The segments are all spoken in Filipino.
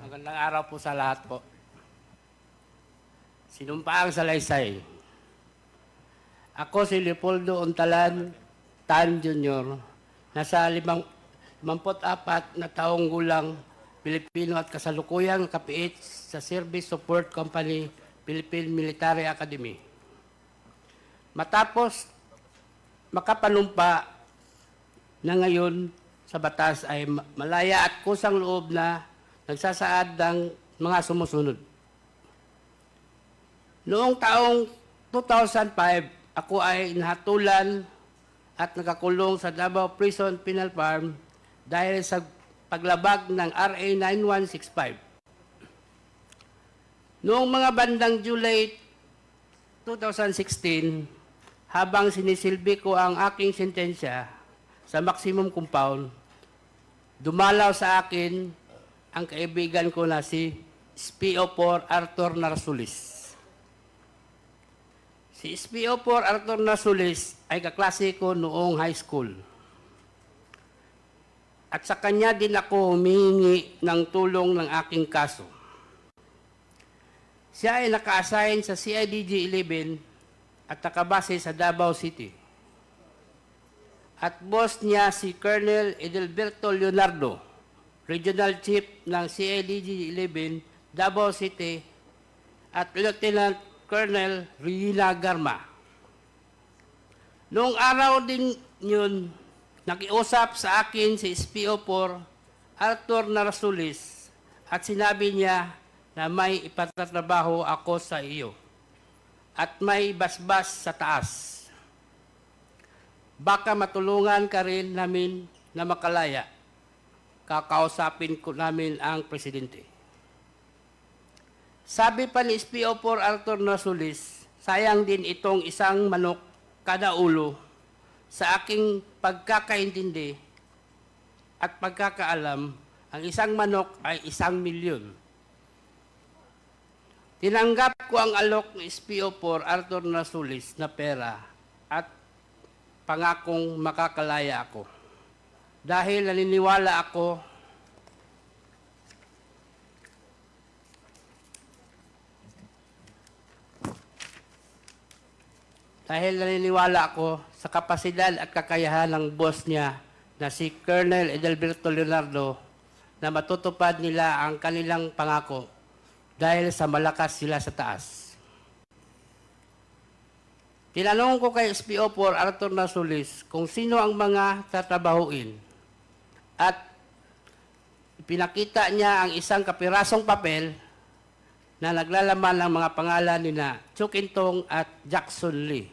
Magandang araw po sa lahat po. Sinumpaang Salaysay. Ako si Leopoldo Untalan Tan Jr. Nasa 54 na taong gulang Pilipino at kasalukuyang kapiit sa Service Support Company, Philippine Military Academy. Matapos makapanumpa na ngayon sa batas ay malaya at kusang loob na nagsasaad ng mga sumusunod. Noong taong 2005, ako ay nahatulan at nakakulong sa Davao Prison Penal Farm dahil sa paglabag ng RA 9165. Noong mga bandang July 2016, habang sinisilbi ko ang aking sentensya sa maximum compound, dumalaw sa akin ang kaibigan ko na si SPO4 Arthur Narsulis. Si SPO4 Arthur Narsulis ay kaklase ko noong high school. At sa kanya din ako humihingi ng tulong ng aking kaso. Siya ay naka-assign sa CIDG 11 at nakabase sa Davao City. At boss niya si Colonel Edelberto Leonardo, Regional Chief ng CIDG 11, Davao City, at Lieutenant Colonel Regina Garma. Noong araw din yun, nakiusap sa akin si SPO4 Arthur Narsulis at sinabi niya na may ipatatrabaho ako sa iyo at may basbas sa taas. Baka matulungan ka rin namin na makalaya. Kakausapin ko namin ang presidente. Sabi pa ni SPO4 Arthur Narsulis, sayang din itong isang manok kada ulo. Sa aking pagkakaintindi at pagkakaalam, ang isang manok ay 1,000,000. Tinanggap ko ang alok ni SPO4 Arthur Narsulis na pera at pangakong makakalaya ako. Dahil naniniwala ako sa kapasidad at kakayahan ng boss niya na si Colonel Edelberto Leonardo na matutupad nila ang kanilang pangako dahil sa malakas sila sa taas. Tinanong ko kay SPO4 Arthur Narsulis kung sino ang mga tatrabahuin at pinakita niya ang isang kapirasong papel na naglalaman ng mga pangalan ni na Chukintong at Jackson Lee.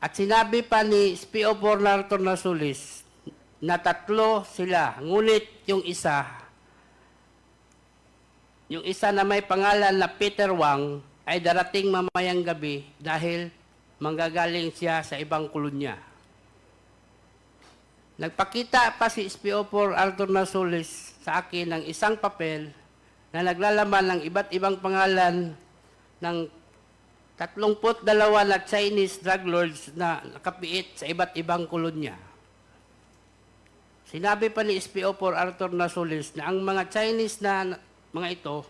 At sinabi pa ni SPO4 Arthur Narsulis na 3 sila, ngunit yung isa na may pangalan na Peter Wang ay darating mamayang gabi dahil manggagaling siya sa ibang kolonya. Nagpakita pa si SPO4 Arthur Narsulis sa akin ng isang papel na naglalaman ng iba't ibang pangalan ng 32 na Chinese drug lords na nakapiit sa iba't ibang kolonya. Sinabi pa ni SPO4 Arthur Narsulis na ang mga Chinese na mga ito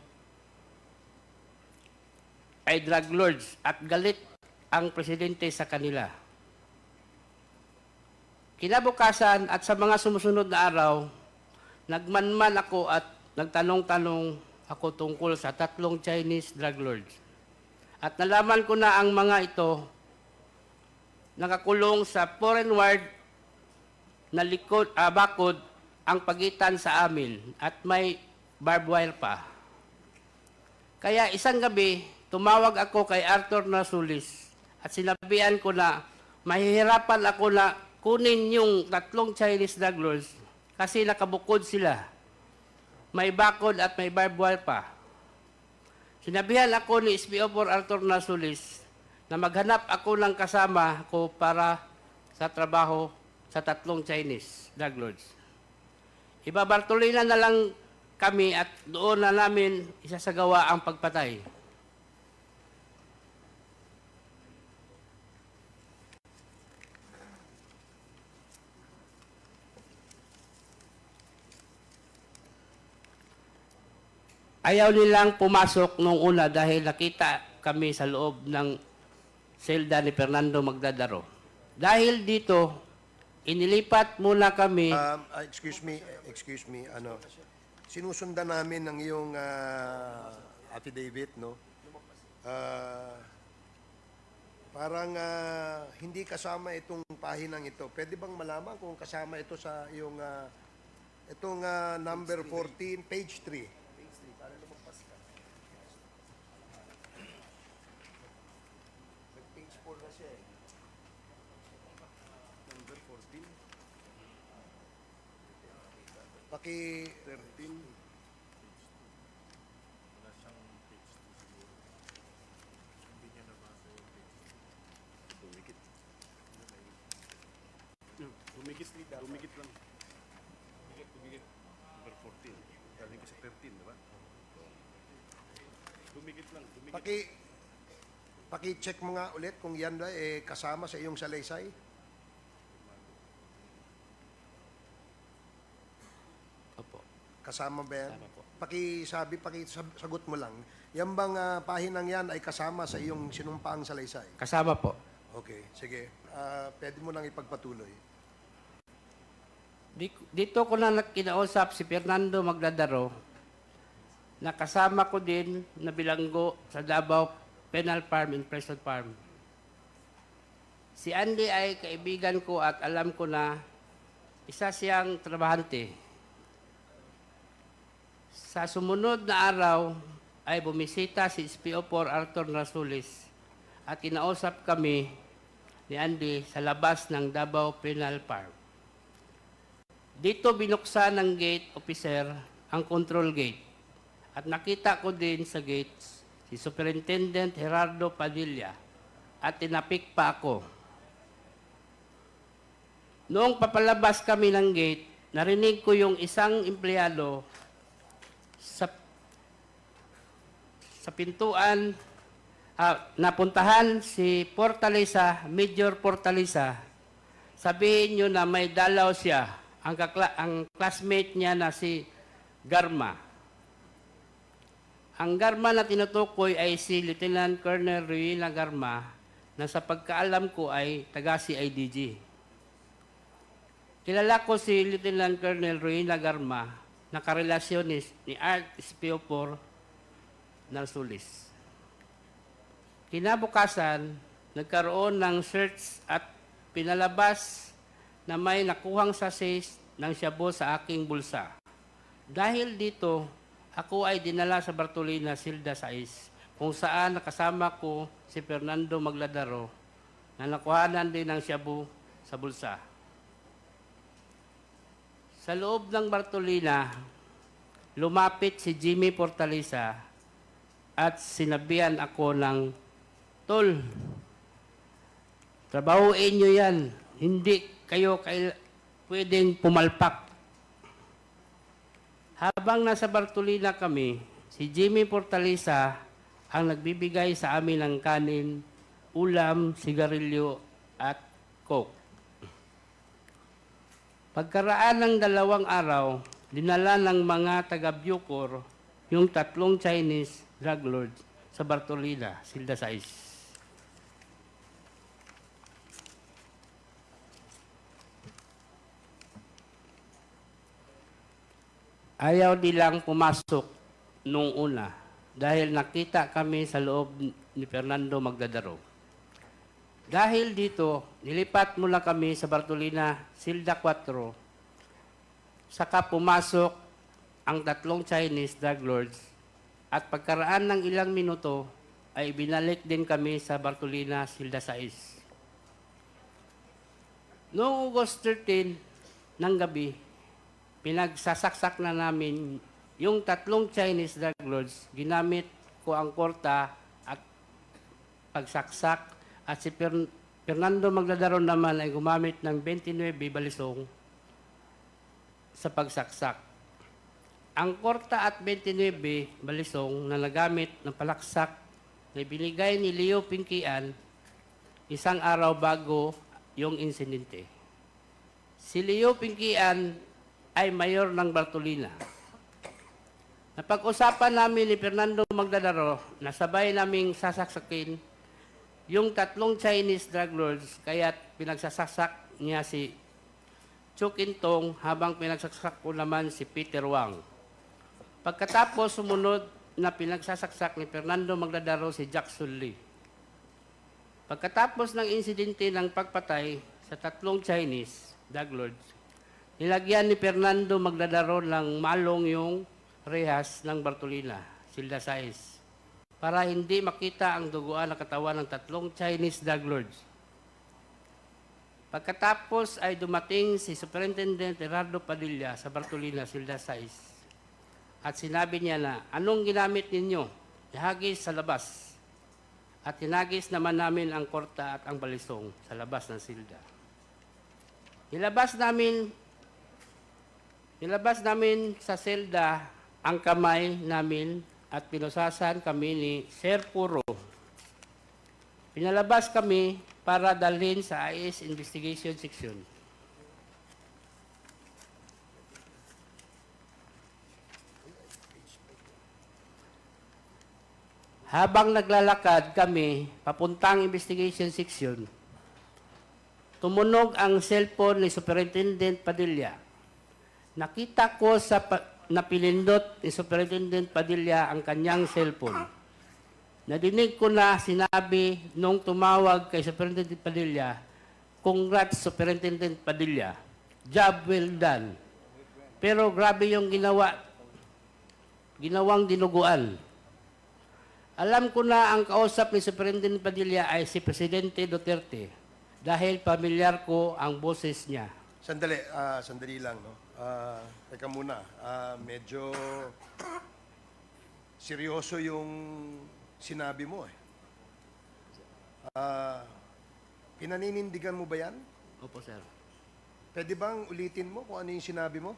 ay drug lords at galit ang presidente sa kanila. Kinabukasan at sa mga sumusunod na araw, nagmanman ako at nagtanong-tanong ako tungkol sa 3 Chinese drug lords. At nalaman ko na ang mga ito nakakulong sa foreign ward na bakod ang pagitan sa amin at may barbed wire pa. Kaya isang gabi, tumawag ako kay Arthur Narsulis at sinabihan ko na mahihirapan ako na kunin yung 3 Chinese drug lords kasi nakabukod sila. May bakod at may barbed wire pa. Sinabihan ako ni SPO4 Arthur Narsulis na maghanap ako ng kasama ko para sa trabaho sa 3 Chinese drug lords. Ibabartolina na lang kami at doon na namin isasagawa ang pagpatay. ayaw nilang pumasok nung una dahil nakita kami sa loob ng selda ni Fernando Magdadaro. Dahil dito, inilipat muna kami. Excuse me, sinusundan namin ng iyong affidavit, no? Parang hindi kasama itong pahinang ito. Pwede bang malaman kung kasama ito sa iyong itong number 14, page 3? Para lumagpas ka. Page 4 na siya eh. Number 14. Paki 13. Dumikit lang. Dumikit. Number 14. Galing kasi 13, di ba? Dumikit lang. Paki-check mo nga ulit kung yan ba kasama sa iyong salaysay. Opo. Kasama ba yan? Kasama po. Pakisagot mo lang. Yan bang pahinang yan ay kasama sa iyong sinumpaang salaysay? Kasama po. Okay, sige. Pwede mo nang ipagpatuloy. Dito ko na kinausap si Fernando Magdadaro na kasama ko din na bilanggo sa Davao Penal Farm and Preston Farm. Si Andy ay kaibigan ko at alam ko na isa siyang trabahante. Sa sumunod na araw ay bumisita si SPO4 Arthur Rasulis at kinausap kami ni Andy sa labas ng Davao Penal Farm. Dito binuksan ng gate officer ang control gate at nakita ko din sa gate si Superintendent Gerardo Padilla at tinapik pa ako. Noong papalabas kami ng gate, narinig ko yung isang empleyado sa pintuan napuntahan si Fortaleza, Major Fortaleza. Sabihin nyo na may dalaw siya. Ang classmate niya na si Garma. Ang Garma na tinutukoy ay si Lieutenant Colonel Ruina Garma na sa pagkaalam ko ay taga CIDG. Kilala ko si Lieutenant Colonel Ruina Garma na karelasyon ni Art SPO4 Narsulis. Kinabukasan, nagkaroon ng search at pinalabas na may nakuhang sachets ng shabu sa aking bulsa. Dahil dito, ako ay dinala sa Bartolina, Silda 6, kung saan nakasama ko si Fernando Magdadaro na nakuhanan din ng shabu sa bulsa. Sa loob ng Bartolina, lumapit si Jimmy Fortaleza at sinabihan ako ng, "Tol, trabahuin nyo yan. Hindi kayo pwedeng pumalpak." Habang nasa Bartolina kami, si Jimmy Fortaleza ang nagbibigay sa amin ng kanin, ulam, sigarilyo at coke. Pagkaraan ng 2 araw, dinala ng mga taga-Bucor yung 3 Chinese drug lords sa Bartolina, Silda 6. Ayaw nilang pumasok nung una dahil nakita kami sa loob ni Fernando Magdadaro. Dahil dito, nilipat mula kami sa Bartolina, Silda 4, saka pumasok ang 3 Chinese drug lords at pagkaraan ng ilang minuto ay binalik din kami sa Bartolina, Silda 6. Noong August 13 ng gabi, pinagsasaksak na namin yung 3 Chinese drug lords. Ginamit ko ang korta at pagsaksak at si Fernando Magdadaro naman ay gumamit ng 29 balisong sa pagsaksak. Ang korta at 29 balisong na nagamit ng palaksak na binigay ni Leo Pinkian isang araw bago yung insidente. Si Leo Pinkian ay mayor ng Bartolina. Napag-usapan namin ni Fernando Magdadaro na sabay naming sasaksakin yung tatlong Chinese drug lords kaya pinagsasak niya si Chu Kintong habang pinagsaksak ko naman si Peter Wang. Pagkatapos sumunod na pinagsasaksak ni Fernando Magdadaro si Jackson Lee. Pagkatapos ng insidente ng pagpatay sa tatlong Chinese drug lords, nilagyan ni Fernando Magdadaro ng malong yung rehas ng Bartolina, Silda Sais, para hindi makita ang duguan ng katawan ng tatlong Chinese drug lords. Pagkatapos ay dumating si Superintendent Gerardo Padilla sa Bartolina, Silda Sais, at sinabi niya na, anong ginamit ninyo? Ihagis sa labas. At hinagis naman namin ang korta at ang balisong sa labas ng silda. Nilabas namin sa selda ang kamay namin at pinusasan kami ni Sir Puro. Pinalabas kami para dalhin sa IS Investigation Section. Habang naglalakad kami papuntang investigation section, tumunog ang cellphone ni Superintendent Padilla. Nakita ko sa napilindot ni Superintendent Padilla ang kanyang cellphone. Nadinig ko na sinabi nung tumawag kay Superintendent Padilla, "Congrats, Superintendent Padilla. Job well done." Pero grabe yung ginawang dinuguan. Alam ko na ang kausap ni Superintendent Padilla ay si Presidente Duterte dahil pamilyar ko ang boses niya. Sandali lang, no? Teka muna, medyo seryoso yung sinabi mo eh. Pinaninindigan mo ba yan? Opo, sir. Pwede bang ulitin mo kung ano yung sinabi mo?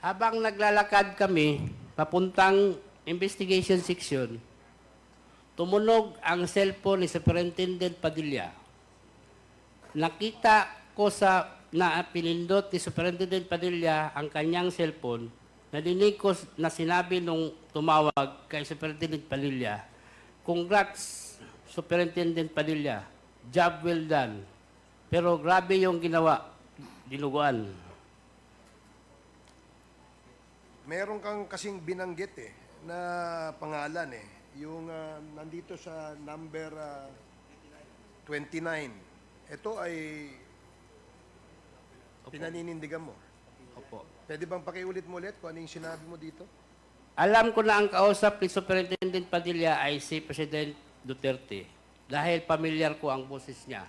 Habang naglalakad kami papuntang investigation section, tumunog ang cellphone ni Superintendent Padilla. Nakita ko sa na pinindot ni Superintendent Padilla ang kanyang cellphone. Nadinig ko na sinabi nung tumawag kay Superintendent Padilla, "Congrats, Superintendent Padilla. Job well done." Pero grabe yung ginawa, dinuguan. Meron kang kasing binanggit eh, na pangalan eh. Yung nandito sa number 29. Ito ay pinaninindigan mo. Opo. Pwede bang pakiulit mo ulit kung ano yung sinabi mo dito? Alam ko na ang kausap ni Superintendent Padilla ay si President Duterte dahil pamilyar ko ang boses niya.